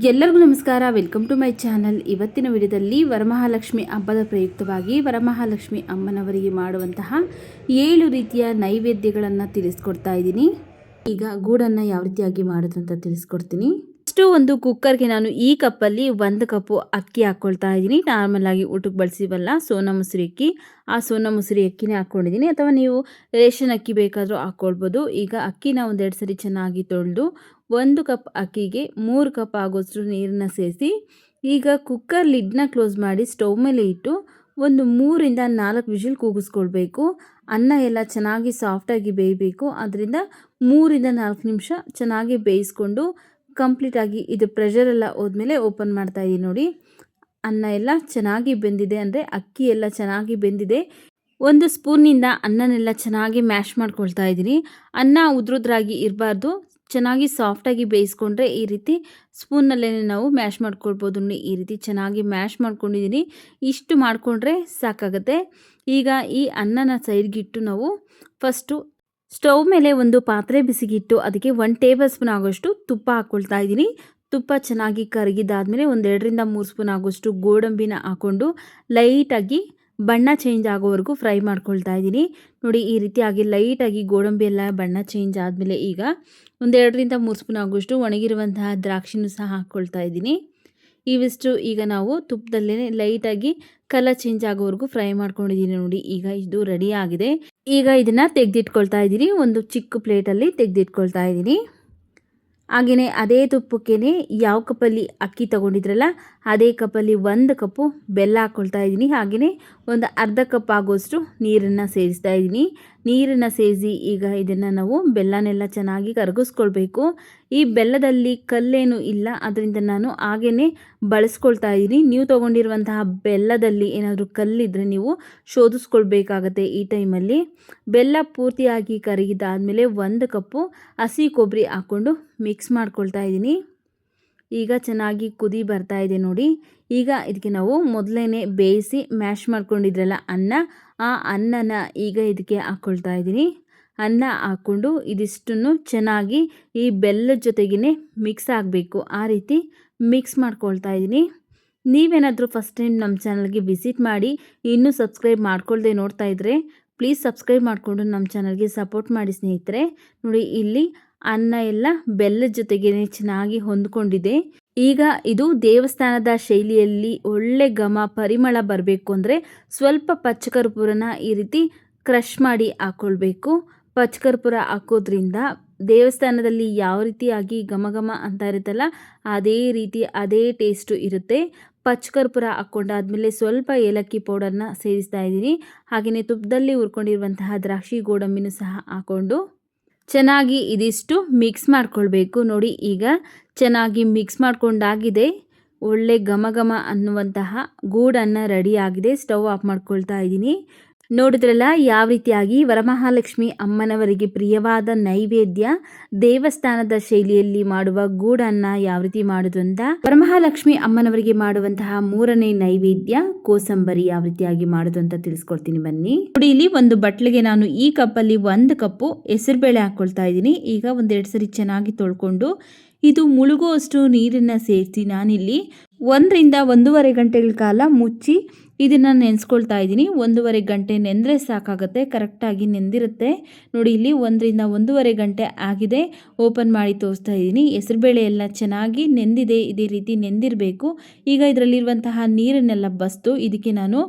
ಎಲ್ಲರಿಗೂ ನಮಸ್ಕಾರ. Welcome to my channel. ಇವತ್ತಿನ ವಿಡಿಯೋದಲ್ಲಿ ವರಮಹಾಲಕ್ಷ್ಮಿ ಹಬ್ಬದ ಪ್ರಯುಕ್ತವಾಗಿ ವರಮಹಾಲಕ್ಷ್ಮಿ ಅಮ್ಮನವರಿಗೆ ಮಾಡುವಂತಹ 7 ರೀತಿಯ ನೈವೇದ್ಯಗಳನ್ನು ತಿಳಿಸ್ಕೊಡ್ತಾ ಇದ್ದೀನಿ. ಈಗ ಗೂಡನ್ನು ಯಾವ ರೀತಿಯಾಗಿ ಮಾಡೋದು ಅಂತ ತಿಳಿಸ್ಕೊಡ್ತೀನಿ. ಫಸ್ಟು ಒಂದು ಕುಕ್ಕರ್ಗೆ ನಾನು ಈ ಕಪ್ಪಲ್ಲಿ 1 ಕಪ್ಪು ಅಕ್ಕಿ ಹಾಕ್ಕೊಳ್ತಾ ಇದ್ದೀನಿ. ನಾರ್ಮಲ್ ಆಗಿ ಊಟಕ್ಕೆ ಬಳಸಿವಲ್ಲ ಸೋನಾ ಮಸೂರಿ ಅಕ್ಕಿ, ಆ ಸೋನಾ ಮಸೂರಿ ಅಕ್ಕಿನೇ ಹಾಕ್ಕೊಂಡಿದ್ದೀನಿ. ಅಥವಾ ನೀವು ರೇಷನ್ ಅಕ್ಕಿ ಬೇಕಾದರೂ ಹಾಕ್ಕೊಳ್ಬೋದು. ಈಗ ಅಕ್ಕಿನ ಒಂದೆರಡು ಸರಿ ಚೆನ್ನಾಗಿ ತೊಳೆದು 1 ಕಪ್ ಅಕ್ಕಿಗೆ 3 ಕಪ್ ಆಗೋಷ್ಟು ನೀರನ್ನು ಸೇರಿಸಿ ಈಗ ಕುಕ್ಕರ್ ಲಿಡ್ನ ಕ್ಲೋಸ್ ಮಾಡಿ ಸ್ಟವ್ ಮೇಲೆ ಇಟ್ಟು ಒಂದು 3 ರಿಂದ 4 ವಿಷಲ್ ಕೂಗಿಸ್ಕೊಳ್ಬೇಕು. ಅನ್ನ ಎಲ್ಲ ಚೆನ್ನಾಗಿ ಸಾಫ್ಟಾಗಿ ಬೇಯಬೇಕು. ಅದರಿಂದ 3 ರಿಂದ 4 ನಿಮಿಷ ಚೆನ್ನಾಗಿ ಬೇಯಿಸ್ಕೊಂಡು ಕಂಪ್ಲೀಟಾಗಿ ಇದು ಪ್ರೆಷರೆಲ್ಲ ಹೋದ್ಮೇಲೆ ಓಪನ್ ಮಾಡ್ತಾ ಇದ್ದೀನಿ. ನೋಡಿ, ಅನ್ನ ಎಲ್ಲ ಚೆನ್ನಾಗಿ ಬೆಂದಿದೆ, ಅಂದರೆ ಅಕ್ಕಿ ಎಲ್ಲ ಚೆನ್ನಾಗಿ ಬೆಂದಿದೆ. ಒಂದು ಸ್ಪೂನ್ನಿಂದ ಅನ್ನನೆಲ್ಲ ಚೆನ್ನಾಗಿ ಮ್ಯಾಶ್ ಮಾಡ್ಕೊಳ್ತಾ ಇದ್ದೀನಿ. ಅನ್ನ ಉದ್ರುದ್ರಾಗಿ ಇರಬಾರ್ದು, ಚೆನ್ನಾಗಿ ಸಾಫ್ಟಾಗಿ ಬೇಯಿಸ್ಕೊಂಡ್ರೆ ಈ ರೀತಿ ಸ್ಪೂನ್ನಲ್ಲೇ ನಾವು ಮ್ಯಾಶ್ ಮಾಡ್ಕೊಳ್ಬೋದು. ಈ ರೀತಿ ಚೆನ್ನಾಗಿ ಮ್ಯಾಶ್ ಮಾಡ್ಕೊಂಡಿದ್ದೀನಿ. ಇಷ್ಟು ಮಾಡಿಕೊಂಡ್ರೆ ಸಾಕಾಗುತ್ತೆ. ಈಗ ಈ ಅನ್ನನ ಸೈಡ್ಗಿಟ್ಟು ನಾವು ಫಸ್ಟು ಸ್ಟವ್ ಮೇಲೆ ಒಂದು ಪಾತ್ರೆ ಬಿಸಿಗಿಟ್ಟು ಅದಕ್ಕೆ 1 ಟೇಬಲ್ ಸ್ಪೂನ್ ಆಗೋಷ್ಟು ತುಪ್ಪ ಹಾಕ್ಕೊಳ್ತಾ ಇದ್ದೀನಿ. ತುಪ್ಪ ಚೆನ್ನಾಗಿ ಕರಗಿದಾದ್ಮೇಲೆ 1 ರಿಂದ 3 ಸ್ಪೂನ್ ಆಗೋಷ್ಟು ಗೋಡಂಬಿನ ಹಾಕ್ಕೊಂಡು ಲೈಟಾಗಿ ಬಣ್ಣ ಚೇಂಜ್ ಆಗೋವರೆಗೂ ಫ್ರೈ ಮಾಡ್ಕೊಳ್ತಾ ಇದ್ದೀನಿ. ನೋಡಿ, ಈ ರೀತಿಯಾಗಿ ಲೈಟಾಗಿ ಗೋಡಂಬಿ ಎಲ್ಲ ಬಣ್ಣ ಚೇಂಜ್ ಆದಮೇಲೆ ಈಗ 1 ರಿಂದ 3 ಸ್ಪೂನ್ ಆಗೋಷ್ಟು ಒಣಗಿರುವಂತಹ ದ್ರಾಕ್ಷಿನೂ ಸಹ ಹಾಕ್ಕೊಳ್ತಾ ಇದ್ದೀನಿ. ಇವಿಷ್ಟು ಈಗ ನಾವು ತುಪ್ಪದಲ್ಲೇ ಲೈಟಾಗಿ ಕಲರ್ ಚೇಂಜ್ ಆಗೋವರೆಗೂ ಫ್ರೈ ಮಾಡ್ಕೊಂಡಿದ್ದೀನಿ. ನೋಡಿ, ಈಗ ಇದು ರೆಡಿ ಆಗಿದೆ. ಈಗ ಇದನ್ನು ತೆಗೆದಿಟ್ಕೊಳ್ತಾ ಇದ್ದೀನಿ. ಒಂದು ಚಿಕ್ಕ ಪ್ಲೇಟಲ್ಲಿ ತೆಗೆದಿಟ್ಕೊಳ್ತಾ ಇದ್ದೀನಿ. ಹಾಗೆಯೇ ಅದೇ ತುಪ್ಪಕ್ಕೇ ಯಾವ ಕಪ್ಪಲ್ಲಿ ಅಕ್ಕಿ ತೊಗೊಂಡಿದ್ರಲ್ಲ ಅದೇ ಕಪ್ಪಲ್ಲಿ 1 ಕಪ್ಪು ಬೆಲ್ಲ ಹಾಕ್ಕೊಳ್ತಾ ಇದ್ದೀನಿ. ಹಾಗೆಯೇ ಒಂದು ಅರ್ಧ ಕಪ್ ಆಗೋಷ್ಟು ನೀರನ್ನು ಸೇರಿಸ್ತಾ ಇದ್ದೀನಿ. ನೀರನ್ನು ಸೇರಿಸಿ ಈಗ ಇದನ್ನು ನಾವು ಬೆಲ್ಲನೆಲ್ಲ ಚೆನ್ನಾಗಿ ಕರಗಿಸ್ಕೊಳ್ಬೇಕು. ಈ ಬೆಲ್ಲದಲ್ಲಿ ಕಲ್ಲೇನು ಇಲ್ಲ, ಅದರಿಂದ ನಾನು ಹಾಗೇ ಬಳಸ್ಕೊಳ್ತಾ ಇದ್ದೀನಿ. ನೀವು ತೊಗೊಂಡಿರುವಂತಹ ಬೆಲ್ಲದಲ್ಲಿ ಏನಾದರೂ ಕಲ್ಲಿದ್ದರೆ ನೀವು ಶೋಧಿಸ್ಕೊಳ್ಬೇಕಾಗತ್ತೆ. ಈ ಟೈಮಲ್ಲಿ ಬೆಲ್ಲ ಪೂರ್ತಿಯಾಗಿ ಕರಗಿದಾದಮೇಲೆ 1 ಕಪ್ಪು ಹಸಿ ಕೊಬ್ಬರಿ ಹಾಕ್ಕೊಂಡು ಮಿಕ್ಸ್ ಮಾಡ್ಕೊಳ್ತಾ ಇದ್ದೀನಿ. ಈಗ ಚೆನ್ನಾಗಿ ಕುದಿ ಬರ್ತಾ ಇದೆ. ನೋಡಿ, ಈಗ ಇದಕ್ಕೆ ನಾವು ಮೊದಲೇ ಬೇಯಿಸಿ ಮ್ಯಾಶ್ ಮಾಡ್ಕೊಂಡಿದ್ರಲ್ಲ ಅನ್ನ, ಆ ಅನ್ನನ ಈಗ ಇದಕ್ಕೆ ಹಾಕ್ಕೊಳ್ತಾ ಇದ್ದೀನಿ. ಅನ್ನ ಹಾಕ್ಕೊಂಡು ಇದಿಷ್ಟನ್ನು ಚೆನ್ನಾಗಿ ಈ ಬೆಲ್ಲದ ಜೊತೆಗೇ ಮಿಕ್ಸ್ ಆಗಬೇಕು. ಆ ರೀತಿ ಮಿಕ್ಸ್ ಮಾಡ್ಕೊಳ್ತಾ ಇದ್ದೀನಿ. ನೀವೇನಾದರೂ ಫಸ್ಟ್ ಟೈಮ್ ನಮ್ಮ ಚಾನಲ್ಗೆ ವಿಸಿಟ್ ಮಾಡಿ ಇನ್ನೂ ಸಬ್ಸ್ಕ್ರೈಬ್ ಮಾಡ್ಕೊಳ್ದೆ ನೋಡ್ತಾ ಇದ್ದರೆ ಪ್ಲೀಸ್ ಸಬ್ಸ್ಕ್ರೈಬ್ ಮಾಡಿಕೊಂಡು ನಮ್ಮ ಚಾನಲ್ಗೆ ಸಪೋರ್ಟ್ ಮಾಡಿ ಸ್ನೇಹಿತರೆ. ನೋಡಿ, ಇಲ್ಲಿ ಅನ್ನ ಎಲ್ಲ ಬೆಲ್ಲದ ಜೊತೆಗೇ ಚೆನ್ನಾಗಿ ಹೊಂದ್ಕೊಂಡಿದೆ. ಈಗ ಇದು ದೇವಸ್ಥಾನದ ಶೈಲಿಯಲ್ಲಿ ಒಳ್ಳೆ ಘಮ ಪರಿಮಳ ಬರಬೇಕು ಅಂದರೆ ಸ್ವಲ್ಪ ಪಚ್ಚಕರ್ಪೂರನ ಈ ರೀತಿ ಕ್ರಷ್ ಮಾಡಿ ಹಾಕ್ಕೊಳ್ಬೇಕು. ಪಚ್ಚಕರ್ಪೂರ ಹಾಕೋದ್ರಿಂದ ದೇವಸ್ಥಾನದಲ್ಲಿ ಯಾವ ರೀತಿಯಾಗಿ ಘಮ ಘಮ ಅಂತ ಇರುತ್ತಲ್ಲ ಅದೇ ರೀತಿ ಅದೇ ಟೇಸ್ಟು ಇರುತ್ತೆ. ಪಚ್ಚಕರ್ಪೂರ ಹಾಕ್ಕೊಂಡಾದ್ಮೇಲೆ ಸ್ವಲ್ಪ ಏಲಕ್ಕಿ ಪೌಡರ್ನ ಸೇರಿಸ್ತಾ ಇದ್ದೀನಿ. ಹಾಗೆಯೇ ತುಪ್ಪದಲ್ಲಿ ಹುರ್ಕೊಂಡಿರುವಂತಹ ದ್ರಾಕ್ಷಿ ಗೋಡಂಬಿನೂ ಸಹ ಹಾಕ್ಕೊಂಡು ಚೆನ್ನಾಗಿ ಇದಿಷ್ಟು ಮಿಕ್ಸ್ ಮಾಡ್ಕೊಳ್ಬೇಕು. ನೋಡಿ, ಈಗ ಚೆನ್ನಾಗಿ ಮಿಕ್ಸ್ ಮಾಡ್ಕೊಂಡಾಗಿದೆ. ಒಳ್ಳೆ ಘಮ ಘಮ ಅನ್ನುವಂತಹ ಗೂಡನ್ನು ರೆಡಿ ಆಗಿದೆ. ಸ್ಟವ್ ಆಫ್ ಮಾಡ್ಕೊಳ್ತಾ ಇದ್ದೀನಿ. ನೋಡಿದ್ರಲ್ಲ ಯಾವ ರೀತಿಯಾಗಿ ವರಮಹಾಲಕ್ಷ್ಮಿ ಅಮ್ಮನವರಿಗೆ ಪ್ರಿಯವಾದ ನೈವೇದ್ಯ ದೇವಸ್ಥಾನದ ಶೈಲಿಯಲ್ಲಿ ಮಾಡುವ ಗೂಡನ್ನು ಯಾವ ರೀತಿ ಮಾಡೋದು ಅಂತ. ವರಮಹಾಲಕ್ಷ್ಮಿ ಅಮ್ಮನವರಿಗೆ ಮಾಡುವಂತಹ 3ನೇ ನೈವೇದ್ಯ ಕೋಸಂಬರಿ ಯಾವ ರೀತಿಯಾಗಿ ಮಾಡೋದು ಅಂತ ತಿಳಿಸ್ಕೊಡ್ತೀನಿ ಬನ್ನಿ. ನೋಡಿ, ಇಲ್ಲಿ ಒಂದು ಬಟ್ಲಿಗೆ ನಾನು ಈ ಕಪ್ಪಲ್ಲಿ 1 ಕಪ್ಪು ಹೆಸರುಬೇಳೆ ಹಾಕ್ಕೊಳ್ತಾ ಇದ್ದೀನಿ. ಈಗ 1-2 ಸರಿ ಚೆನ್ನಾಗಿ ತೊಳ್ಕೊಂಡು ಇದು ಮುಳುಗುವಷ್ಟು ನೀರನ್ನು ಸೇರಿಸಿ ನಾನಿಲ್ಲಿ 1 ರಿಂದ 1.5 ಗಂಟೆಗಳ ಕಾಲ ಮುಚ್ಚಿ ಇದನ್ನು ನೆನೆಸ್ಕೊಳ್ತಾ ಇದ್ದೀನಿ. 1.5 ಗಂಟೆ ನೆಂದರೆ ಸಾಕಾಗುತ್ತೆ, ಕರೆಕ್ಟಾಗಿ ನೆಂದಿರುತ್ತೆ. ನೋಡಿ, ಇಲ್ಲಿ 1 ರಿಂದ 1.5 ಗಂಟೆ ಆಗಿದೆ. ಓಪನ್ ಮಾಡಿ ತೋರಿಸ್ತಾ ಇದ್ದೀನಿ. ಹೆಸರುಬೇಳೆ ಎಲ್ಲ ಚೆನ್ನಾಗಿ ನೆಂದಿದೆ, ಇದೇ ರೀತಿ ನೆಂದಿರಬೇಕು. ಈಗ ಇದರಲ್ಲಿರುವಂತಹ ನೀರನ್ನೆಲ್ಲ ಬಸ್ತು ಇದಕ್ಕೆ ನಾನು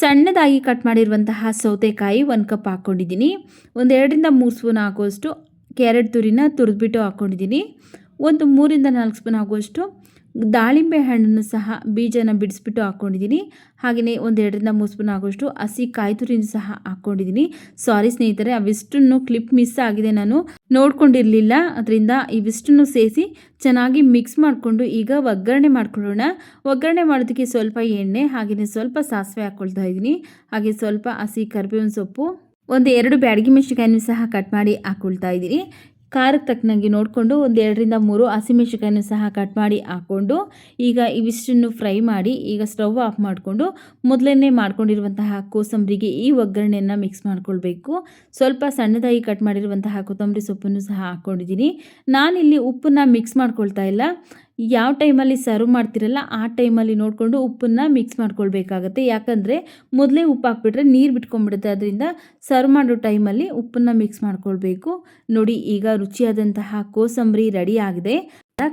ಸಣ್ಣದಾಗಿ ಕಟ್ ಮಾಡಿರುವಂತಹ ಸೌತೆಕಾಯಿ 1 ಕಪ್ ಹಾಕ್ಕೊಂಡಿದ್ದೀನಿ. 1-2 ರಿಂದ 3 ಸ್ಪೂನ್ ಆಗುವಷ್ಟು ಕ್ಯಾರೆಟ್ ತುರಿನ ತುರಿದ್ಬಿಟ್ಟು ಹಾಕ್ಕೊಂಡಿದ್ದೀನಿ. ಒಂದು 3 ರಿಂದ 4 ಸ್ಪೂನ್ ಆಗುವಷ್ಟು ದಾಳಿಂಬೆ ಹಣ್ಣನ್ನು ಸಹ ಬೀಜನ ಬಿಡಿಸ್ಬಿಟ್ಟು ಹಾಕ್ಕೊಂಡಿದ್ದೀನಿ. ಹಾಗೆಯೇ 1-2 ರಿಂದ 3 ಸ್ಪೂನ್ ಆಗೋಷ್ಟು ಹಸಿ ಕಾಯಿ ತುರಿನೂ ಸಹ ಹಾಕ್ಕೊಂಡಿದ್ದೀನಿ. ಸಾರಿ ಸ್ನೇಹಿತರೆ, ಅವಿಷ್ಟನ್ನು ಕ್ಲಿಪ್ ಮಿಸ್ ಆಗಿದೆ, ನಾನು ನೋಡ್ಕೊಂಡಿರಲಿಲ್ಲ. ಅದರಿಂದ ಇವಿಷ್ಟನ್ನು ಸೇರಿಸಿ ಚೆನ್ನಾಗಿ ಮಿಕ್ಸ್ ಮಾಡಿಕೊಂಡು ಈಗ ಒಗ್ಗರಣೆ ಮಾಡ್ಕೊಳ್ಳೋಣ. ಒಗ್ಗರಣೆ ಮಾಡೋದಕ್ಕೆ ಸ್ವಲ್ಪ ಎಣ್ಣೆ, ಹಾಗೆಯೇ ಸ್ವಲ್ಪ ಸಾಸಿವೆ ಹಾಕ್ಕೊಳ್ತಾ ಇದ್ದೀನಿ. ಹಾಗೆ ಸ್ವಲ್ಪ ಹಸಿ ಕರಿಬೇವಿನ ಸೊಪ್ಪು, 1-2 ಬ್ಯಾಡಗಿ ಮೆಣಸಿನಕಾಯಿನೂ ಸಹ ಕಟ್ ಮಾಡಿ ಹಾಕ್ಕೊಳ್ತಾ ಇದ್ದೀನಿ. ಖಾರಕ್ಕೆ ತಕ್ಕನಾಗಿ ನೋಡಿಕೊಂಡು 1-2 ರಿಂದ 3 ಹಸಿಮೆಣಸಿನಕಾಯಿನೂ ಸಹ ಕಟ್ ಮಾಡಿ ಹಾಕ್ಕೊಂಡು ಈಗ ಇವಿಷ್ಟನ್ನು ಫ್ರೈ ಮಾಡಿ ಈಗ ಸ್ಟವ್ ಆಫ್ ಮಾಡಿಕೊಂಡು ಮೊದಲೇ ಮಾಡ್ಕೊಂಡಿರುವಂತಹ ಕೋಸಂಬರಿಗೆ ಈ ಒಗ್ಗರಣೆಯನ್ನು ಮಿಕ್ಸ್ ಮಾಡ್ಕೊಳ್ಬೇಕು. ಸ್ವಲ್ಪ ಸಣ್ಣದಾಗಿ ಕಟ್ ಮಾಡಿರುವಂತಹ ಕೊತ್ತಂಬರಿ ಸೊಪ್ಪನ್ನು ಸಹ ಹಾಕ್ಕೊಂಡಿದ್ದೀನಿ. ನಾನಿಲ್ಲಿ ಉಪ್ಪನ್ನು ಮಿಕ್ಸ್ ಮಾಡ್ಕೊಳ್ತಾ ಇಲ್ಲ. ಯಾವ ಟೈಮಲ್ಲಿ ಸರ್ವ್ ಮಾಡ್ತಿರಲ್ಲ ಆ ಟೈಮಲ್ಲಿ ನೋಡಿಕೊಂಡು ಉಪ್ಪನ್ನು ಮಿಕ್ಸ್ ಮಾಡ್ಕೊಳ್ಬೇಕಾಗತ್ತೆ. ಯಾಕಂದರೆ ಮೊದಲೇ ಉಪ್ಪು ಹಾಕ್ಬಿಟ್ರೆ ನೀರು ಬಿಟ್ಕೊಂಡ್ಬಿಡುತ್ತೆ. ಅದರಿಂದ ಸರ್ವ್ ಮಾಡೋ ಟೈಮಲ್ಲಿ ಉಪ್ಪನ್ನು ಮಿಕ್ಸ್ ಮಾಡ್ಕೊಳ್ಬೇಕು. ನೋಡಿ ಈಗ ರುಚಿಯಾದಂತಹ ಕೋಸಂಬರಿ ರೆಡಿ ಆಗಿದೆ.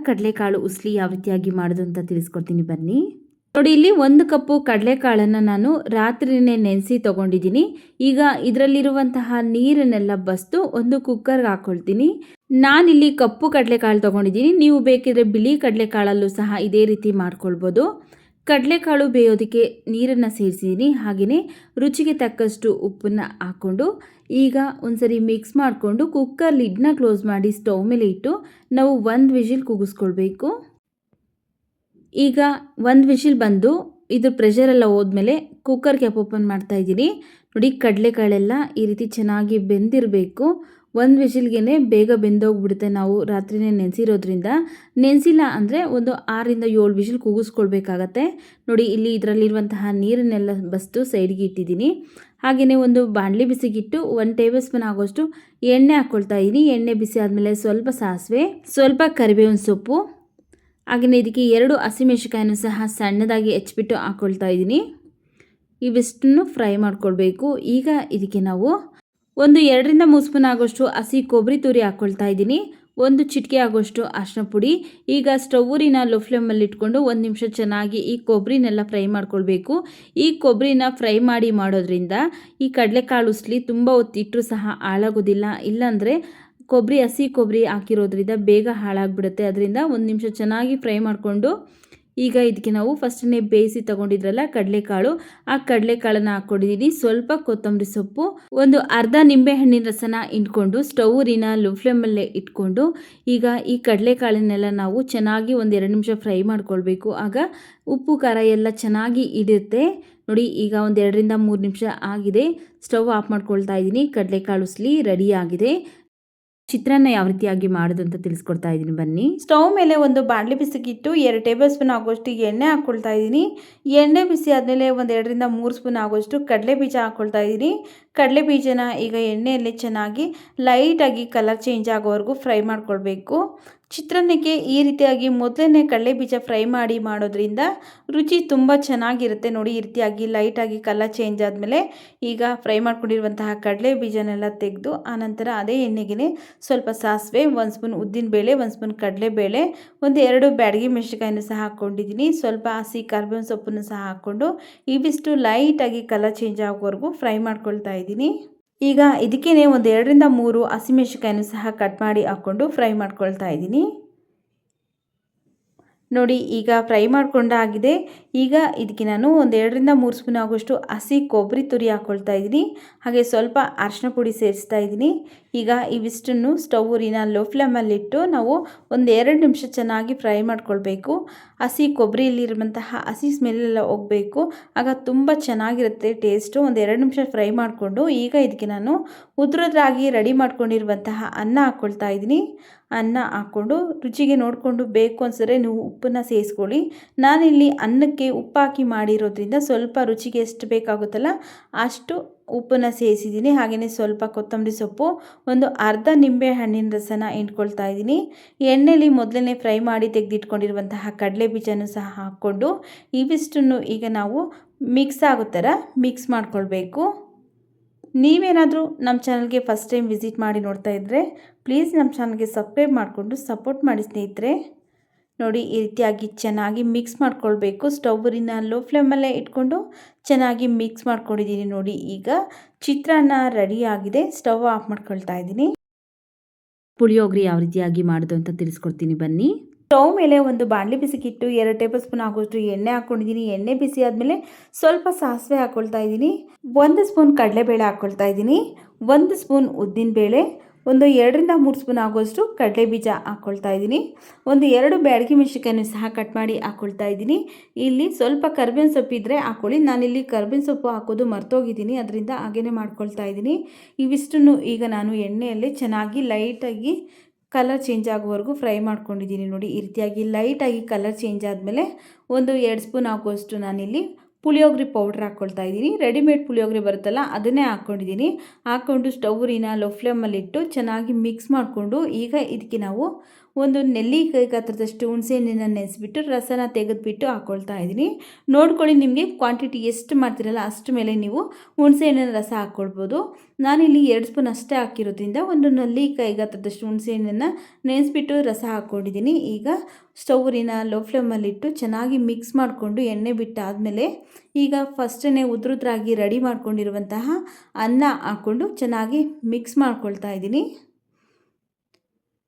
ಕಡಲೆಕಾಳು ಉಸ್ಲಿ ಯಾವ ರೀತಿಯಾಗಿ ಮಾಡೋದು ಅಂತ ತಿಳಿಸ್ಕೊಡ್ತೀನಿ ಬನ್ನಿ. ನೋಡಿ ಇಲ್ಲಿ 1 ಕಪ್ಪು ಕಡಲೆಕಾಳನ್ನು ನಾನು ರಾತ್ರಿನೇ ನೆನೆಸಿ ತೊಗೊಂಡಿದ್ದೀನಿ. ಈಗ ಇದರಲ್ಲಿರುವಂತಹ ನೀರನ್ನೆಲ್ಲ ಬಸ್ದು ಒಂದು ಕುಕ್ಕರ್ಗೆ ಹಾಕ್ಕೊಳ್ತೀನಿ. ನಾನಿಲ್ಲಿ ಕಪ್ಪು ಕಡಲೆಕಾಳು ತೊಗೊಂಡಿದ್ದೀನಿ. ನೀವು ಬೇಕಿದ್ರೆ ಬಿಳಿ ಕಡಲೆಕಾಳಲ್ಲೂ ಸಹ ಇದೇ ರೀತಿ ಮಾಡ್ಕೊಳ್ಬೋದು. ಕಡಲೆಕಾಳು ಬೇಯೋದಕ್ಕೆ ನೀರನ್ನು ಸೇರಿಸಿದ್ದೀನಿ. ಹಾಗೆಯೇ ರುಚಿಗೆ ತಕ್ಕಷ್ಟು ಉಪ್ಪನ್ನು ಹಾಕ್ಕೊಂಡು ಈಗ ಒಂದ್ಸರಿ ಮಿಕ್ಸ್ ಮಾಡಿಕೊಂಡು ಕುಕ್ಕರ್ ಲಿಡ್ನ ಕ್ಲೋಸ್ ಮಾಡಿ ಸ್ಟವ್ ಮೇಲೆ ಇಟ್ಟು ನಾವು 1 ವಿಷಿಲ್ ಕೂಗಿಸ್ಕೊಳ್ಬೇಕು. ಈಗ 1 ವಿಷಿಲ್ ಬಂದು ಇದು ಪ್ರೆಷರೆಲ್ಲ ಹೋದ್ಮೇಲೆ ಕುಕ್ಕರ್ ಕ್ಯಾಪ್ ಓಪನ್ ಮಾಡ್ತಾ ಇದ್ದೀನಿ. ನೋಡಿ ಕಡಲೆಕಾಳೆಲ್ಲ ಈ ರೀತಿ ಚೆನ್ನಾಗಿ ಬೆಂದಿರಬೇಕು. 1 ವಿಷಿಲ್ಗೆ ಬೇಗ ಬೆಂದೋಗ್ಬಿಡುತ್ತೆ. ನಾವು ರಾತ್ರಿನೇ ನೆನೆಸಿರೋದ್ರಿಂದ. ನೆನೆಸಿಲ್ಲ ಅಂದರೆ ಒಂದು 6ರಿಂದ 7 ವಿಷಿಲ್ ಕೂಗಿಸ್ಕೊಳ್ಬೇಕಾಗತ್ತೆ. ನೋಡಿ ಇಲ್ಲಿ ಇದರಲ್ಲಿರುವಂತಹ ನೀರನ್ನೆಲ್ಲ ಬಸ್ತು ಸೈಡ್ಗೆ ಇಟ್ಟಿದ್ದೀನಿ. ಹಾಗೆಯೇ ಒಂದು ಬಾಣಲಿ ಬಿಸಿಗಿಟ್ಟು 1 ಟೇಬಲ್ ಸ್ಪೂನ್ ಆಗೋಷ್ಟು ಎಣ್ಣೆ ಹಾಕ್ಕೊಳ್ತಾ ಇದ್ದೀನಿ. ಎಣ್ಣೆ ಬಿಸಿ ಆದಮೇಲೆ ಸ್ವಲ್ಪ ಸಾಸಿವೆ, ಸ್ವಲ್ಪ ಕರಿಬೇವಿನ ಸೊಪ್ಪು, ಹಾಗೆಯೇ ಇದಕ್ಕೆ 2 ಹಸಿಮೆಣಸಿಕಾಯನ್ನು ಸಹ ಸಣ್ಣದಾಗಿ ಹೆಚ್ಚಿಬಿಟ್ಟು ಹಾಕ್ಕೊಳ್ತಾ ಇದ್ದೀನಿ. ಇವಿಷ್ಟನ್ನು ಫ್ರೈ ಮಾಡ್ಕೊಳ್ಬೇಕು. ಈಗ ಇದಕ್ಕೆ ನಾವು ಒಂದು 2ರಿಂದ 3 ಸ್ಪೂನ್ ಆಗೋಷ್ಟು ಹಸಿ ಕೊಬ್ಬರಿ ತುರಿ ಹಾಕ್ಕೊಳ್ತಾ ಇದ್ದೀನಿ. 1 ಚಿಟಿಕೆ ಆಗೋಷ್ಟು ಅರಿಶಿನ ಪುಡಿ. ಈಗ ಸ್ಟವ್ವಿನ ಲೋ ಫ್ಲೇಮಲ್ಲಿ ಇಟ್ಕೊಂಡು 1 ನಿಮಿಷ ಚೆನ್ನಾಗಿ ಈ ಕೊಬ್ಬರಿನೆಲ್ಲ ಫ್ರೈ ಮಾಡ್ಕೊಳ್ಬೇಕು. ಈ ಕೊಬ್ಬರಿನ ಫ್ರೈ ಮಾಡೋದ್ರಿಂದ ಈ ಕಡಲೆಕಾಳು ಉಸ್ಲಿ ತುಂಬ ಹೊತ್ತಿಟ್ಟರೂ ಸಹ ಹಾಳಾಗೋದಿಲ್ಲ. ಇಲ್ಲಾಂದರೆ ಹಸಿ ಕೊಬ್ಬರಿ ಹಾಕಿರೋದ್ರಿಂದ ಬೇಗ ಹಾಳಾಗಿಬಿಡುತ್ತೆ. ಅದರಿಂದ 1 ನಿಮಿಷ ಚೆನ್ನಾಗಿ ಫ್ರೈ ಮಾಡಿಕೊಂಡು ಈಗ ಇದಕ್ಕೆ ನಾವು ಫಸ್ಟನ್ನೇ ಬೇಯಿಸಿ ತೊಗೊಂಡಿದ್ರಲ್ಲ ಕಡಲೆಕಾಳು, ಆ ಕಡಲೆಕಾಳನ್ನು ಹಾಕ್ಕೊಂಡಿದ್ದೀನಿ. ಸ್ವಲ್ಪ ಕೊತ್ತಂಬರಿ ಸೊಪ್ಪು, ಒಂದು ಅರ್ಧ ನಿಂಬೆಹಣ್ಣಿನ ರಸನ ಇಟ್ಕೊಂಡು ಸ್ಟವ್ವಿನ ಲೋ ಫ್ಲೇಮಲ್ಲೇ ಇಟ್ಕೊಂಡು ಈಗ ಈ ಕಡಲೆಕಾಳನ್ನೆಲ್ಲ ನಾವು ಚೆನ್ನಾಗಿ 1-2 ನಿಮಿಷ ಫ್ರೈ ಮಾಡ್ಕೊಳ್ಬೇಕು. ಆಗ ಉಪ್ಪು ಖಾರ ಎಲ್ಲ ಚೆನ್ನಾಗಿ ಹಿಡಿಯುತ್ತೆ. ನೋಡಿ ಈಗ 1-2ರಿಂದ 3 ನಿಮಿಷ ಆಗಿದೆ. ಸ್ಟವ್ ಆಫ್ ಮಾಡ್ಕೊಳ್ತಾ ಇದ್ದೀನಿ. ಕಡಲೆಕಾಳು ಉಸ್ಲಿ ರೆಡಿ ಆಗಿದೆ. ಚಿತ್ರಾನ್ನ ಯಾವ ರೀತಿಯಾಗಿ ಮಾಡೋದು ಅಂತ ತಿಳಿಸ್ಕೊಡ್ತಾ ಇದ್ದೀನಿ ಬನ್ನಿ. ಸ್ಟವ್ ಮೇಲೆ ಒಂದು ಬಾಣಲಿ ಬಿಸಿಗಿಟ್ಟು 2 ಟೇಬಲ್ ಸ್ಪೂನ್ ಆಗೋಷ್ಟು ಎಣ್ಣೆ ಹಾಕ್ಕೊಳ್ತಾ ಇದ್ದೀನಿ. ಎಣ್ಣೆ ಬಿಸಿ ಆದಮೇಲೆ 1-2ರಿಂದ 3 ಸ್ಪೂನ್ ಆಗೋಷ್ಟು ಕಡಲೆ ಬೀಜ ಹಾಕ್ಕೊಳ್ತಾ ಇದ್ದೀನಿ. ಕಡಲೆ ಬೀಜನ ಈಗ ಎಣ್ಣೆಯಲ್ಲಿ ಚೆನ್ನಾಗಿ ಲೈಟಾಗಿ ಕಲರ್ ಚೇಂಜ್ ಆಗೋವರೆಗೂ ಫ್ರೈ ಮಾಡ್ಕೊಳ್ಬೇಕು. ಚಿತ್ರಾನ್ನಕ್ಕೆ ಈ ರೀತಿಯಾಗಿ ಮೊದಲೇ ಕಡಲೆ ಬೀಜ ಫ್ರೈ ಮಾಡೋದ್ರಿಂದ ರುಚಿ ತುಂಬ ಚೆನ್ನಾಗಿರುತ್ತೆ. ನೋಡಿ ಈ ರೀತಿಯಾಗಿ ಲೈಟಾಗಿ ಕಲರ್ ಚೇಂಜ್ ಆದಮೇಲೆ ಈಗ ಫ್ರೈ ಮಾಡ್ಕೊಂಡಿರುವಂತಹ ಕಡಲೆ ಬೀಜನೆಲ್ಲ ತೆಗೆದು ಆನಂತರ ಅದೇ ಎಣ್ಣೆಗೆ ಸ್ವಲ್ಪ ಸಾಸಿವೆ, 1 ಸ್ಪೂನ್ ಉದ್ದಿನಬೇಳೆ, 1 ಸ್ಪೂನ್ ಕಡಲೆಬೇಳೆ, 2 ಬ್ಯಾಡಗಿ ಮೆಣಸಿನಕಾಯನ್ನು ಸಹ ಹಾಕ್ಕೊಂಡಿದ್ದೀನಿ. ಸ್ವಲ್ಪ ಹಸಿ ಕರಿಬೇವಿನ ಸೊಪ್ಪನ್ನು ಸಹ ಹಾಕ್ಕೊಂಡು ಇವಿಷ್ಟು ಲೈಟಾಗಿ ಕಲರ್ ಚೇಂಜ್ ಆಗೋವರೆಗೂ ಫ್ರೈ ಮಾಡ್ಕೊಳ್ತಾ ಇದ್ದೀನಿ. ಈಗ ಇದಕ್ಕೇ 2ರಿಂದ 3 ಹಸಿಮೆಣಸಿನಕಾಯನ್ನು ಸಹ ಕಟ್ ಮಾಡಿ ಹಾಕ್ಕೊಂಡು ಫ್ರೈ ಮಾಡ್ಕೊಳ್ತಾ ಇದ್ದೀನಿ. ನೋಡಿ ಈಗ ಫ್ರೈ ಮಾಡ್ಕೊಂಡಾಗಿದೆ. ಈಗ ಇದಕ್ಕೆ ನಾನು 2ರಿಂದ 3 ಸ್ಪೂನ್ ಆಗೋಷ್ಟು ಹಸಿ ಕೊಬ್ಬರಿ ತುರಿ ಹಾಕ್ಕೊಳ್ತಾ ಇದ್ದೀನಿ. ಹಾಗೆ ಸ್ವಲ್ಪ ಅರಿಶಿನ ಪುಡಿ ಸೇರಿಸ್ತಾ ಇದ್ದೀನಿ. ಈಗ ಇವಿಷ್ಟನ್ನು ಸ್ಟವ್ವಿನ ಲೋ ಫ್ಲೇಮಲ್ಲಿಟ್ಟು ನಾವು 1-2 ನಿಮಿಷ ಚೆನ್ನಾಗಿ ಫ್ರೈ ಮಾಡ್ಕೊಳ್ಬೇಕು. ಹಸಿ ಕೊಬ್ಬರಿಯಲ್ಲಿರುವಂತಹ ಹಸಿ ಸ್ಮೆಲ್ಲೆಲ್ಲ ಹೋಗಬೇಕು. ಆಗ ತುಂಬ ಚೆನ್ನಾಗಿರುತ್ತೆ ಟೇಸ್ಟು. 1-2 ನಿಮಿಷ ಫ್ರೈ ಮಾಡಿಕೊಂಡು ಈಗ ಇದಕ್ಕೆ ನಾನು ಉದುರೋದ್ರಾಗಿ ರೆಡಿ ಮಾಡ್ಕೊಂಡಿರುವಂತಹ ಅನ್ನ ಹಾಕ್ಕೊಳ್ತಾ ಇದ್ದೀನಿ. ಅನ್ನ ಹಾಕ್ಕೊಂಡು ರುಚಿಗೆ ನೋಡಿಕೊಂಡು ಬೇಕು ಅನಿಸಿದ್ರೆ ನೀವು ಉಪ್ಪನ್ನು ಸೇರಿಸ್ಕೊಳ್ಳಿ. ನಾನಿಲ್ಲಿ ಅನ್ನಕ್ಕೆ ಉಪ್ಪು ಹಾಕಿ ಮಾಡಿರೋದ್ರಿಂದ ಸ್ವಲ್ಪ ರುಚಿಗೆ ಎಷ್ಟು ಬೇಕಾಗುತ್ತಲ್ಲ ಅಷ್ಟು ಉಪ್ಪನ್ನು ಸೇರಿಸಿದ್ದೀನಿ. ಹಾಗೆಯೇ ಸ್ವಲ್ಪ ಕೊತ್ತಂಬರಿ ಸೊಪ್ಪು, ಒಂದು ಅರ್ಧ ನಿಂಬೆ ಹಣ್ಣಿನ ರಸನ ಇಟ್ಕೊಳ್ತಾ ಇದ್ದೀನಿ. ಎಣ್ಣೆಯಲ್ಲಿ ಮೊದಲೇ ಫ್ರೈ ಮಾಡಿ ತೆಗೆದಿಟ್ಕೊಂಡಿರುವಂತಹ ಕಡಲೆ ಬೀಜನೂ ಸಹ ಹಾಕ್ಕೊಂಡು ಇವಿಷ್ಟನ್ನು ಈಗ ನಾವು ಮಿಕ್ಸ್ ಆಗೋ ಥರ ಮಿಕ್ಸ್ ಮಾಡ್ಕೊಳ್ಬೇಕು. ನೀವೇನಾದರೂ ನಮ್ಮ ಚಾನಲ್ಗೆ ಫಸ್ಟ್ ಟೈಮ್ ವಿಸಿಟ್ ಮಾಡಿ ನೋಡ್ತಾ ಇದ್ದರೆ ಪ್ಲೀಸ್ ನಮ್ಮ ಚಾನಲ್ಗೆ ಸಬ್ಸ್ಕ್ರೈಬ್ ಮಾಡಿಕೊಂಡು ಸಪೋರ್ಟ್ ಮಾಡಿ ಸ್ನೇಹಿತರೆ. ನೋಡಿ ಈ ರೀತಿಯಾಗಿ ಚೆನ್ನಾಗಿ ಮಿಕ್ಸ್ ಮಾಡ್ಕೊಳ್ಬೇಕು. ಸ್ಟವ್ವಿನ ಲೋ ಫ್ಲೇಮಲ್ಲೇ ಇಟ್ಕೊಂಡು ಚೆನ್ನಾಗಿ ಮಿಕ್ಸ್ ಮಾಡ್ಕೊಂಡಿದ್ದೀನಿ. ನೋಡಿ ಈಗ ಚಿತ್ರಾನ್ನ ರೆಡಿ ಆಗಿದೆ. ಸ್ಟವ್ ಆಫ್ ಮಾಡ್ಕೊಳ್ತಾ ಇದ್ದೀನಿ. ಪುಳಿಯೋಗರೆ ಯಾವ ರೀತಿಯಾಗಿ ಮಾಡೋದು ಅಂತ ತಿಳಿಸ್ಕೊಡ್ತೀನಿ ಬನ್ನಿ. ಸ್ಟವ್ ಮೇಲೆ ಒಂದು ಬಾಣಲಿ ಬಿಸಿಗಿಟ್ಟು 2 ಟೇಬಲ್ ಸ್ಪೂನ್ ಆಗೋಷ್ಟು ಎಣ್ಣೆ ಹಾಕ್ಕೊಂಡಿದ್ದೀನಿ. ಎಣ್ಣೆ ಬಿಸಿ ಆದಮೇಲೆ ಸ್ವಲ್ಪ ಸಾಸಿವೆ ಹಾಕ್ಕೊಳ್ತಾ ಇದ್ದೀನಿ. 1 ಸ್ಪೂನ್ ಕಡಲೆಬೇಳೆ ಹಾಕ್ಕೊಳ್ತಾ ಇದ್ದೀನಿ. 1 ಸ್ಪೂನ್ ಉದ್ದಿನಬೇಳೆ, 2ರಿಂದ 3 ಸ್ಪೂನ್ ಆಗೋಷ್ಟು ಕಡಲೆ ಬೀಜ ಹಾಕ್ಕೊಳ್ತಾ ಇದ್ದೀನಿ. 2 ಬ್ಯಾಡಗಿ ಮೆಣಸಿನಕಾಯನ್ನು ಸಹ ಕಟ್ ಮಾಡಿ ಹಾಕ್ಕೊಳ್ತಾ ಇದ್ದೀನಿ. ಇಲ್ಲಿ ಸ್ವಲ್ಪ ಕರಿಬೇವಿನ ಸೊಪ್ಪು ಇದ್ದರೆ ಹಾಕ್ಕೊಳ್ಳಿ. ನಾನಿಲ್ಲಿ ಕರಿಬೇವಿನ ಸೊಪ್ಪು ಹಾಕೋದು ಮರ್ತೋಗಿದ್ದೀನಿ, ಅದರಿಂದ ಹಾಗೇ ಮಾಡ್ಕೊಳ್ತಾ ಇದ್ದೀನಿ. ಇವಿಷ್ಟನ್ನು ಈಗ ನಾನು ಎಣ್ಣೆಯಲ್ಲಿ ಚೆನ್ನಾಗಿ ಲೈಟಾಗಿ ಕಲರ್ ಚೇಂಜ್ ಆಗೋವರೆಗೂ ಫ್ರೈ ಮಾಡ್ಕೊಂಡಿದ್ದೀನಿ. ನೋಡಿ ಈ ರೀತಿಯಾಗಿ ಲೈಟಾಗಿ ಕಲರ್ ಚೇಂಜ್ ಆದಮೇಲೆ 2 ಸ್ಪೂನ್ ಆಗುವಷ್ಟು ನಾನಿಲ್ಲಿ ಪುಳಿಯೋಗರೆ ಪೌಡ್ರ್ ಹಾಕ್ಕೊಳ್ತಾ ಇದ್ದೀನಿ. ರೆಡಿಮೇಡ್ ಪುಳಿಯೋಗರೆ ಬರುತ್ತಲ್ಲ ಅದನ್ನೇ ಹಾಕ್ಕೊಂಡಿದ್ದೀನಿ. ಹಾಕ್ಕೊಂಡು ಸ್ಟವ್ವಿನ ಲೋ ಫ್ಲೇಮಲ್ಲಿಟ್ಟು ಚೆನ್ನಾಗಿ ಮಿಕ್ಸ್ ಮಾಡಿಕೊಂಡು ಈಗ ಇದಕ್ಕೆ ನಾವು ಒಂದು ನೆಲ್ಲಿಕಾಯಿ ಗಾತ್ರದಷ್ಟು ಹುಣಸೆಹಣ್ಣನ್ನು ನೆನೆಸ್ಬಿಟ್ಟು ರಸನ ತೆಗೆದುಬಿಟ್ಟು ಹಾಕ್ಕೊಳ್ತಾ ಇದ್ದೀನಿ. ನೋಡ್ಕೊಳ್ಳಿ, ನಿಮಗೆ ಕ್ವಾಂಟಿಟಿ ಎಷ್ಟು ಮಾಡ್ತೀರಲ್ಲ ಅಷ್ಟು ಮೇಲೆ ನೀವು ಹುಣಸೆಹಣ್ಣಿನ ರಸ ಹಾಕ್ಕೊಳ್ಬೋದು. ನಾನಿಲ್ಲಿ 2 ಸ್ಪೂನ್ ಅಷ್ಟೇ ಹಾಕಿರೋದ್ರಿಂದ ಒಂದು ನೆಲ್ಲಿಕಾಯಿ ಗಾತ್ರದಷ್ಟು ಹುಣಸೆಹಣ್ಣನ್ನು ನೆನೆಸ್ಬಿಟ್ಟು ರಸ ಹಾಕ್ಕೊಂಡಿದ್ದೀನಿ. ಈಗ ಸ್ಟೌವಿನ ಲೋ ಫ್ಲೇಮಲ್ಲಿಟ್ಟು ಚೆನ್ನಾಗಿ ಮಿಕ್ಸ್ ಮಾಡಿಕೊಂಡು ಎಣ್ಣೆ ಬಿಟ್ಟಾದಮೇಲೆ ಈಗ ಫಸ್ಟೇ ಉದ್ರುದ್ರಾಗಿ ರೆಡಿ ಮಾಡ್ಕೊಂಡಿರುವಂತಹ ಅನ್ನ ಹಾಕ್ಕೊಂಡು ಚೆನ್ನಾಗಿ ಮಿಕ್ಸ್ ಮಾಡ್ಕೊಳ್ತಾ ಇದ್ದೀನಿ.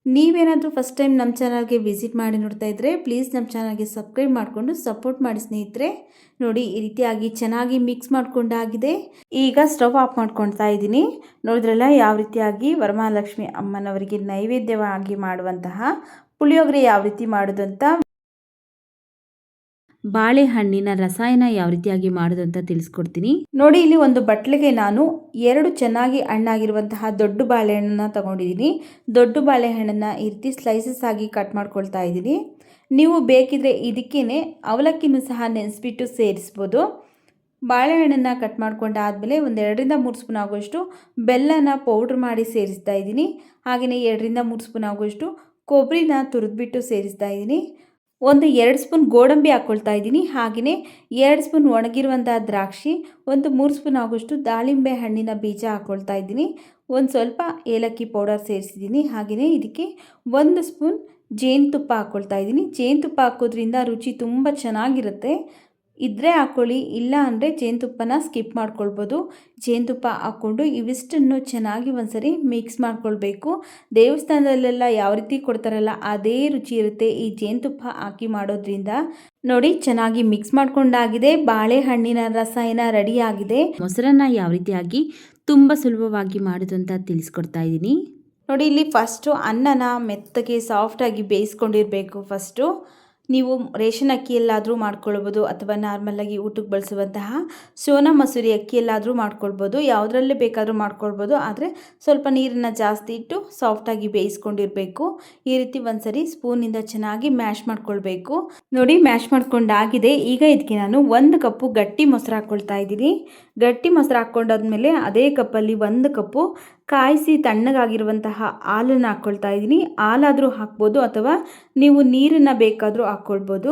ನೀವೇನಾದರೂ ಫಸ್ಟ್ ಟೈಮ್ ನಮ್ಮ ಚಾನಲ್ಗೆ ವಿಸಿಟ್ ಮಾಡಿ ನೋಡ್ತಾ ಇದ್ದರೆ ಪ್ಲೀಸ್ ನಮ್ಮ ಚಾನಲ್ಗೆ ಸಬ್ಸ್ಕ್ರೈಬ್ ಮಾಡಿಕೊಂಡು ಸಪೋರ್ಟ್ ಮಾಡಿ ಸ್ನೇಹಿತರೆ. ನೋಡಿ, ಈ ರೀತಿಯಾಗಿ ಚೆನ್ನಾಗಿ ಮಿಕ್ಸ್ ಮಾಡ್ಕೊಂಡಾಗಿದೆ. ಈಗ ಸ್ಟವ್ ಆಫ್ ಮಾಡ್ಕೊಳ್ತಾ ಇದ್ದೀನಿ. ನೋಡಿದ್ರಲ್ಲ ಯಾವ ರೀತಿಯಾಗಿ ವರಮಹಾಲಕ್ಷ್ಮಿ ಅಮ್ಮನವರಿಗೆ ನೈವೇದ್ಯವಾಗಿ ಮಾಡುವಂತಹ ಪುಳಿಯೋಗರೆ ಯಾವ ರೀತಿ ಮಾಡೋದು ಅಂತ, ಬಾಳೆಹಣ್ಣಿನ ರಸಾಯನ ಯಾವ ರೀತಿಯಾಗಿ ಮಾಡೋದು ಅಂತ ತಿಳಿಸ್ಕೊಡ್ತೀನಿ. ನೋಡಿ, ಇಲ್ಲಿ ಒಂದು ಬಟ್ಲಿಗೆ ನಾನು 2 ಚೆನ್ನಾಗಿ ಹಣ್ಣಾಗಿರುವಂತಹ ದೊಡ್ಡ ಬಾಳೆಹಣ್ಣನ್ನು ತಗೊಂಡಿದ್ದೀನಿ. ದೊಡ್ಡ ಬಾಳೆಹಣ್ಣನ್ನು ಈ ರೀತಿ ಸ್ಲೈಸಸ್ ಆಗಿ ಕಟ್ ಮಾಡ್ಕೊಳ್ತಾ ಇದ್ದೀನಿ. ನೀವು ಬೇಕಿದ್ರೆ ಇದಕ್ಕೇನೆ ಅವಲಕ್ಕಿನೂ ಸಹ ನೆನೆಸ್ಬಿಟ್ಟು ಸೇರಿಸ್ಬೋದು. ಬಾಳೆಹಣ್ಣನ್ನು ಕಟ್ ಮಾಡ್ಕೊಂಡಾದಮೇಲೆ ಒಂದು 2ರಿಂದ 3 ಸ್ಪೂನ್ ಆಗುವಷ್ಟು ಬೆಲ್ಲನ ಪೌಡ್ರ್ ಮಾಡಿ ಸೇರಿಸ್ತಾ ಇದ್ದೀನಿ. ಹಾಗೆಯೇ 2ರಿಂದ 3 ಸ್ಪೂನ್ ಆಗುವಷ್ಟು ಕೊಬ್ಬರಿನ ತುರಿದ್ಬಿಟ್ಟು ಸೇರಿಸ್ತಾ ಇದ್ದೀನಿ. ಒಂದು 2 ಸ್ಪೂನ್ ಗೋಡಂಬಿ ಹಾಕ್ಕೊಳ್ತಾ ಇದ್ದೀನಿ. ಹಾಗೆಯೇ 2 ಸ್ಪೂನ್ ಒಣಗಿರುವಂಥ ದ್ರಾಕ್ಷಿ, ಒಂದು 3 ಸ್ಪೂನ್ ಆಗುವಷ್ಟು ದಾಳಿಂಬೆ ಹಣ್ಣಿನ ಬೀಜ ಹಾಕ್ಕೊಳ್ತಾ ಇದ್ದೀನಿ. ಒಂದು ಸ್ವಲ್ಪ ಏಲಕ್ಕಿ ಪೌಡರ್ ಸೇರಿಸಿದ್ದೀನಿ. ಹಾಗೆಯೇ ಇದಕ್ಕೆ 1 ಸ್ಪೂನ್ ಜೇನುತುಪ್ಪ ಹಾಕ್ಕೊಳ್ತಾ ಇದ್ದೀನಿ. ಜೇನುತುಪ್ಪ ಹಾಕೋದ್ರಿಂದ ರುಚಿ ತುಂಬ ಚೆನ್ನಾಗಿರುತ್ತೆ. ಇದ್ದರೆ ಹಾಕ್ಕೊಳ್ಳಿ, ಇಲ್ಲ ಅಂದರೆ ಜೇನುತುಪ್ಪನ ಸ್ಕಿಪ್ ಮಾಡ್ಕೊಳ್ಬೋದು. ಜೇನುತುಪ್ಪ ಹಾಕ್ಕೊಂಡು ಇವಿಷ್ಟನ್ನು ಚೆನ್ನಾಗಿ ಒಂದ್ಸರಿ ಮಿಕ್ಸ್ ಮಾಡ್ಕೊಳ್ಬೇಕು. ದೇವಸ್ಥಾನದಲ್ಲೆಲ್ಲ ಯಾವ ರೀತಿ ಕೊಡ್ತಾರಲ್ಲ ಅದೇ ರುಚಿ ಇರುತ್ತೆ ಈ ಜೇನುತುಪ್ಪ ಹಾಕಿ ಮಾಡೋದ್ರಿಂದ. ನೋಡಿ, ಚೆನ್ನಾಗಿ ಮಿಕ್ಸ್ ಮಾಡ್ಕೊಂಡಾಗಿದೆ. ಬಾಳೆಹಣ್ಣಿನ ರಸಾಯನ ರೆಡಿಯಾಗಿದೆ. ಮೊಸರನ್ನ ಯಾವ ರೀತಿಯಾಗಿ ತುಂಬ ಸುಲಭವಾಗಿ ಮಾಡೋದು ಅಂತ ತಿಳಿಸ್ಕೊಡ್ತಾ ಇದ್ದೀನಿ. ನೋಡಿ, ಇಲ್ಲಿ ಫಸ್ಟು ಅನ್ನನ ಮೆತ್ತಗೆ ಸಾಫ್ಟಾಗಿ ಬೇಯಿಸ್ಕೊಂಡಿರಬೇಕು. ಫಸ್ಟು ನೀವು ರೇಷನ್ ಅಕ್ಕಿಯಲ್ಲಾದರೂ ಮಾಡ್ಕೊಳ್ಬೋದು ಅಥವಾ ನಾರ್ಮಲಾಗಿ ಊಟಕ್ಕೆ ಬಳಸುವಂತಹ ಸೋನಾ ಮಸೂರಿ ಅಕ್ಕಿಯಲ್ಲಾದರೂ ಮಾಡ್ಕೊಳ್ಬೋದು. ಯಾವುದ್ರಲ್ಲೇ ಬೇಕಾದರೂ ಮಾಡ್ಕೊಳ್ಬೋದು. ಆದರೆ ಸ್ವಲ್ಪ ನೀರನ್ನು ಜಾಸ್ತಿ ಇಟ್ಟು ಸಾಫ್ಟಾಗಿ ಬೇಯಿಸ್ಕೊಂಡಿರಬೇಕು. ಈ ರೀತಿ ಒಂದ್ಸರಿ ಸ್ಪೂನಿಂದ ಚೆನ್ನಾಗಿ ಮ್ಯಾಶ್ ಮಾಡ್ಕೊಳ್ಬೇಕು. ನೋಡಿ, ಮ್ಯಾಶ್ ಮಾಡ್ಕೊಂಡಾಗಿದೆ. ಈಗ ಇದಕ್ಕೆ ನಾನು 1 ಕಪ್ಪು ಗಟ್ಟಿ ಮೊಸರು ಹಾಕ್ಕೊಳ್ತಾ ಇದ್ದೀನಿ. ಗಟ್ಟಿ ಮೊಸರು ಹಾಕ್ಕೊಂಡಾದ್ಮೇಲೆ ಅದೇ ಕಪ್ಪಲ್ಲಿ 1 ಕಪ್ಪು ಕಾಯಿಸಿ ತಣ್ಣಗಾಗಿರುವಂತಹ ಹಾಲನ್ನು ಹಾಕ್ಕೊಳ್ತಾ ಇದ್ದೀನಿ. ಹಾಲಾದರೂ ಹಾಕ್ಬೋದು ಅಥವಾ ನೀವು ನೀರನ್ನು ಬೇಕಾದರೂ ಹಾಕ್ಕೊಳ್ಬೋದು.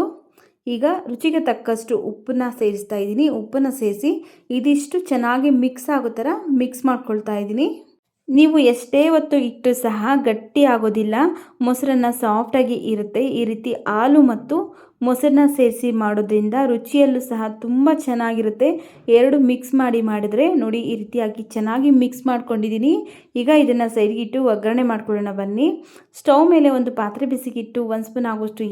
ಈಗ ರುಚಿಗೆ ತಕ್ಕಷ್ಟು ಉಪ್ಪನ್ನ ಸೇರಿಸ್ತಾ ಇದ್ದೀನಿ. ಉಪ್ಪನ್ನು ಸೇರಿಸಿ ಇದಿಷ್ಟು ಚೆನ್ನಾಗಿ ಮಿಕ್ಸ್ ಆಗೋ ಥರ ಮಿಕ್ಸ್ ಮಾಡ್ಕೊಳ್ತಾ ಇದ್ದೀನಿ. ನೀವು ಎಷ್ಟೇ ಹೊತ್ತು ಇಟ್ಟು ಸಹ ಗಟ್ಟಿ ಆಗೋದಿಲ್ಲ, ಮೊಸರನ್ನ ಸಾಫ್ಟಾಗಿ ಇರುತ್ತೆ. ಈ ರೀತಿ ಹಾಲು ಮತ್ತು ಮೊಸರನ್ನ ಸೇರಿಸಿ ಮಾಡೋದ್ರಿಂದ ರುಚಿಯಲ್ಲೂ ಸಹ ತುಂಬ ಚೆನ್ನಾಗಿರುತ್ತೆ. 2 ಮಿಕ್ಸ್ ಮಾಡಿದರೆ ನೋಡಿ, ಈ ರೀತಿಯಾಗಿ ಚೆನ್ನಾಗಿ ಮಿಕ್ಸ್ ಮಾಡ್ಕೊಂಡಿದ್ದೀನಿ. ಈಗ ಇದನ್ನು ಸೈಡ್ಗಿಟ್ಟು ಒಗ್ಗರಣೆ ಮಾಡ್ಕೊಳ್ಳೋಣ ಬನ್ನಿ. ಸ್ಟವ್ ಮೇಲೆ ಒಂದು ಪಾತ್ರೆ ಬಿಸಿಗಿಟ್ಟು 1 ಸ್ಪೂನ್ ಆಗುವಷ್ಟು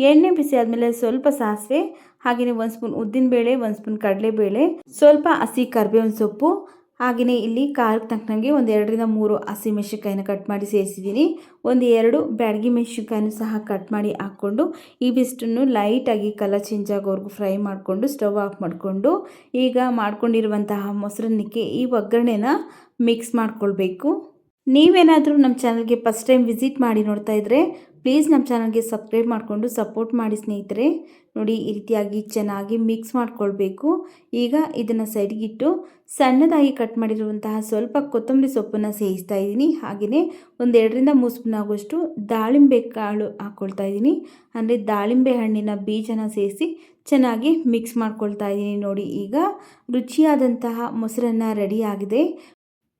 ಎಣ್ಣೆ ಬಿಸಿ ಆದಮೇಲೆ ಸ್ವಲ್ಪ ಸಾಸಿವೆ, ಹಾಗೆಯೇ 1 ಸ್ಪೂನ್ ಉದ್ದಿನಬೇಳೆ, 1 ಸ್ಪೂನ್ ಕಡಲೆಬೇಳೆ, ಸ್ವಲ್ಪ ಹಸಿ ಕರಿಬೇವಿನ ಸೊಪ್ಪು, ಹಾಗೆಯೇ ಇಲ್ಲಿ ಖಾರಕ್ಕೆ ತಕ್ಕಂಗೆ ಒಂದು 2ರಿಂದ 3 ಹಸಿಮೆಣಸಿನಕಾಯಿನ ಕಟ್ ಮಾಡಿ ಸೇರಿಸಿದ್ದೀನಿ. ಒಂದು 2 ಬ್ಯಾಡಗಿ ಮೆಣಸಿನಕಾಯಿನೂ ಸಹ ಕಟ್ ಮಾಡಿ ಹಾಕ್ಕೊಂಡು ಇವಿಷ್ಟನ್ನು ಲೈಟಾಗಿ ಕಲರ್ ಚೇಂಜ್ ಆಗೋವರೆಗೂ ಫ್ರೈ ಮಾಡಿಕೊಂಡು ಸ್ಟವ್ ಆಫ್ ಮಾಡಿಕೊಂಡು ಈಗ ಮಾಡ್ಕೊಂಡಿರುವಂತಹ ಮೊಸರನ್ನಕ್ಕೆ ಈ ಒಗ್ಗರಣೆನ ಮಿಕ್ಸ್ ಮಾಡ್ಕೊಳ್ಬೇಕು. ನೀವೇನಾದರೂ ನಮ್ಮ ಚಾನಲ್ಗೆ ಫಸ್ಟ್ ಟೈಮ್ ವಿಸಿಟ್ ಮಾಡಿ ನೋಡ್ತಾ ಇದ್ದರೆ ಪ್ಲೀಸ್ ನಮ್ಮ ಚಾನಲ್ಗೆ ಸಬ್ಸ್ಕ್ರೈಬ್ ಮಾಡಿಕೊಂಡು ಸಪೋರ್ಟ್ ಮಾಡಿ ಸ್ನೇಹಿತರೆ. ನೋಡಿ, ಈ ರೀತಿಯಾಗಿ ಚೆನ್ನಾಗಿ ಮಿಕ್ಸ್ ಮಾಡ್ಕೊಳ್ಬೇಕು. ಈಗ ಇದನ್ನು ಸೈಡ್ಗಿಟ್ಟು ಸಣ್ಣದಾಗಿ ಕಟ್ ಮಾಡಿರುವಂತಹ ಸ್ವಲ್ಪ ಕೊತ್ತಂಬರಿ ಸೊಪ್ಪನ್ನು ಸೇರಿಸ್ತಾ ಇದ್ದೀನಿ. ಹಾಗೆಯೇ ಒಂದು 2ರಿಂದ 3 ಸ್ಪೂನ್ ಆಗುವಷ್ಟು ದಾಳಿಂಬೆ ಕಾಳು ಹಾಕ್ಕೊಳ್ತಾ ಇದ್ದೀನಿ. ಅಂದರೆ ದಾಳಿಂಬೆ ಹಣ್ಣಿನ ಬೀಜನ ಸೇರಿಸಿ ಚೆನ್ನಾಗಿ ಮಿಕ್ಸ್ ಮಾಡ್ಕೊಳ್ತಾ ಇದ್ದೀನಿ. ನೋಡಿ, ಈಗ ರುಚಿಯಾದಂತಹ ಮೊಸರನ್ನ ರೆಡಿಯಾಗಿದೆ.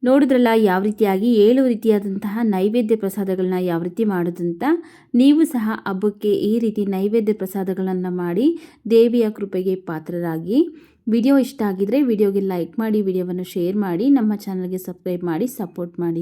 ನೋಡಿದ್ರಲ್ಲ ಯಾವ ರೀತಿಯಾಗಿ 7 ರೀತಿಯಾದಂತಹ ನೈವೇದ್ಯ ಪ್ರಸಾದಗಳನ್ನ ಯಾವ ರೀತಿ ಮಾಡೋದಂತ. ನೀವು ಸಹ ಹಬ್ಬಕ್ಕೆ ಈ ರೀತಿ ನೈವೇದ್ಯ ಪ್ರಸಾದಗಳನ್ನು ಮಾಡಿ ದೇವಿಯ ಕೃಪೆಗೆ ಪಾತ್ರರಾಗಿ. ವಿಡಿಯೋ ಇಷ್ಟ ಆಗಿದ್ರೆ ವಿಡಿಯೋಗೆ ಲೈಕ್ ಮಾಡಿ, ವಿಡಿಯೋವನ್ನು ಶೇರ್ ಮಾಡಿ, ನಮ್ಮ ಚಾನಲ್ಗೆ ಸಬ್ಸ್ಕ್ರೈಬ್ ಮಾಡಿ ಸಪೋರ್ಟ್ ಮಾಡಿ.